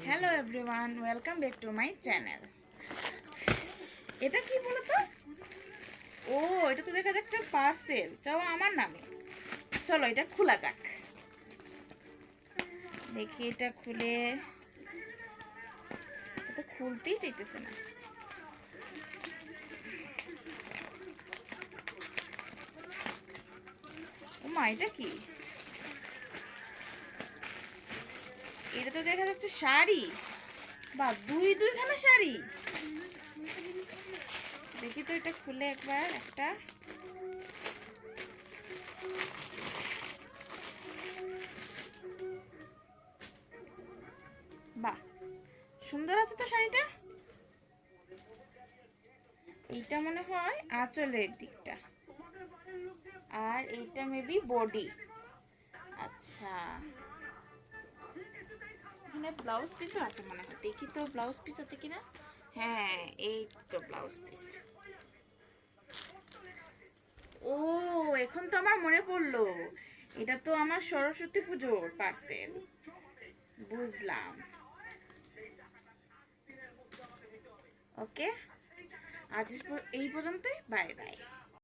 Hello everyone, welcome back to my channel. এটা কি বলতো? ও, এটা তো দেখা যাচ্ছে পার্সেল, তাও আমার নামে। চলো এটা খোলা যাক, দেখি এটা খুলে। এটা খুলতেই চাইতেছে না। ও মা, এটা কি? এটা তো দেখা যাচ্ছে শাড়ি, বা দুইখানা শাড়ি। দেখি তো এটা খুলে একবার একটা। বাহ, সুন্দর আছে তো শাড়িটা। এইটা মনে হয় আঁচলের দিকটা, আর এইটা মেবি বডি। আচ্ছা, এখানে ব্লাউজ পিসও আছে মনে হয়। দেখি তো ব্লাউজ পিস আছে কিনা। হ্যাঁ, এই তো ব্লাউজ পিস। ও, এখন তো আমার মনে পড়লো, এটা তো আমার সরস্বতী পুজোর পার্সেল। বুঝলাম। ওকে, আজ এই পর্যন্তই। Bye bye.